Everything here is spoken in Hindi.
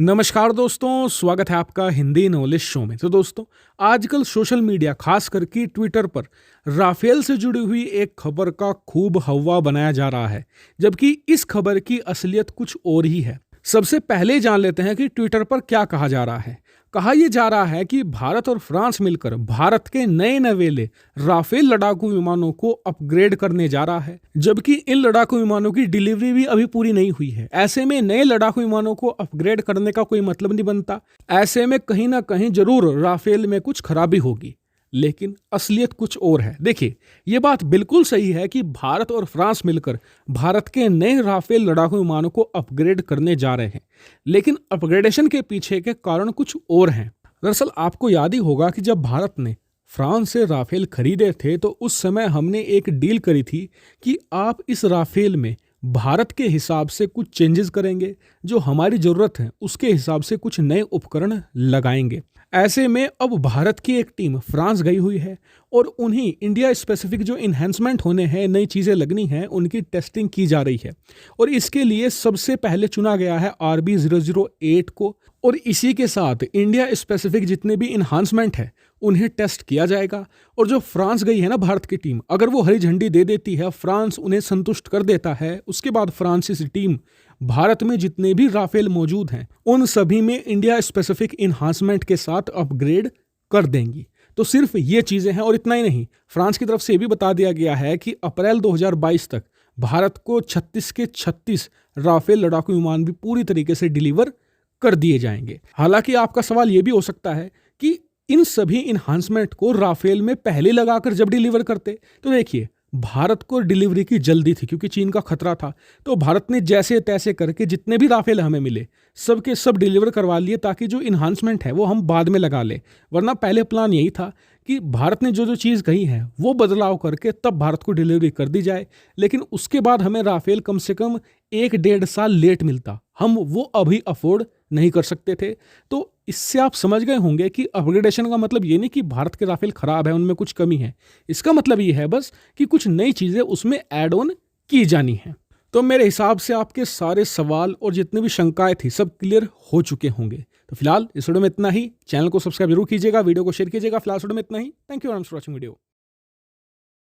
नमस्कार दोस्तों, स्वागत है आपका हिंदी नॉलेज शो में। तो दोस्तों, आजकल सोशल मीडिया खास करके ट्विटर पर राफेल से जुड़ी हुई एक खबर का खूब हवा बनाया जा रहा है, जबकि इस खबर की असलियत कुछ और ही है। सबसे पहले जान लेते हैं कि ट्विटर पर क्या कहा जा रहा है। कहा यह जा रहा है कि भारत और फ्रांस मिलकर भारत के नए नवेले राफेल लड़ाकू विमानों को अपग्रेड करने जा रहा है, जबकि इन लड़ाकू विमानों की डिलीवरी भी अभी पूरी नहीं हुई है। ऐसे में नए लड़ाकू विमानों को अपग्रेड करने का कोई मतलब नहीं बनता। ऐसे में कहीं ना कहीं जरूर राफेल में कुछ खराबी होगी, लेकिन असलियत कुछ और है। देखिए, ये बात बिल्कुल सही है कि भारत और फ्रांस मिलकर भारत के नए राफेल लड़ाकू विमानों को अपग्रेड करने जा रहे हैं, लेकिन अपग्रेडेशन के पीछे के कारण कुछ और हैं। दरअसल आपको याद ही होगा कि जब भारत ने फ्रांस से राफेल खरीदे थे तो उस समय हमने एक डील करी थी कि आप इस राफेल में भारत के हिसाब से कुछ चेंजेस करेंगे, जो हमारी ज़रूरत है उसके हिसाब से कुछ नए उपकरण लगाएंगे। ऐसे में अब भारत की एक टीम फ्रांस गई हुई है और उन्हीं इंडिया स्पेसिफिक जो इन्हेंसमेंट होने हैं, नई चीज़ें लगनी हैं, उनकी टेस्टिंग की जा रही है। और इसके लिए सबसे पहले चुना गया है RB008 को, और इसी के साथ इंडिया स्पेसिफिक जितने भी इन्हांसमेंट है उन्हें टेस्ट किया जाएगा। और जो फ्रांस गई है ना भारत की टीम, अगर वो हरी झंडी दे देती है, फ्रांस उन्हें संतुष्ट कर देता है, उसके बाद फ्रांसीसी टीम भारत में जितने भी राफेल मौजूद हैं उन सभी में इंडिया स्पेसिफिक इन्हांसमेंट के साथ अपग्रेड कर देंगी। तो सिर्फ ये चीज़ें हैं, और इतना ही नहीं, फ्रांस की तरफ से भी बता दिया गया है कि अप्रैल 2022 तक भारत को 36 के 36 राफेल लड़ाकू विमान भी पूरी तरीके से डिलीवर कर दिए जाएंगे। हालांकि आपका सवाल ये भी हो सकता है कि इन सभी इन्हांसमेंट को राफेल में पहले लगाकर जब डिलीवर करते, तो देखिए, भारत को डिलीवरी की जल्दी थी क्योंकि चीन का खतरा था। तो भारत ने जैसे तैसे करके जितने भी राफेल हमें मिले सब के सब डिलीवर करवा लिए, ताकि जो इन्हांसमेंट है वो हम बाद में लगा ले। वरना पहले प्लान यही था कि भारत ने जो जो चीज़ कही है वो बदलाव करके तब भारत को डिलीवरी कर दी जाए, लेकिन उसके बाद हमें राफेल कम से कम 1-1.5 साल लेट मिलता। हम वो अभी अफोर्ड नहीं कर सकते थे। तो इससे आप समझ गए होंगे कि अपग्रेडेशन का मतलब ये नहीं कि भारत के राफेल खराब है, उनमें कुछ कमी है। इसका मतलब ये है बस कि कुछ नई चीज़ें उसमें ऐड ऑन की जानी है। तो मेरे हिसाब से आपके सारे सवाल और जितनी भी शंकाएं थी सब क्लियर हो चुके होंगे। तो फिलहाल इस वीडियो में इतना ही। चैनल को सब्सक्राइब जरूर कीजिएगा, वीडियो को शेयर कीजिएगा। फिलहाल इस वीडियो में इतना ही। Thank you for watching video.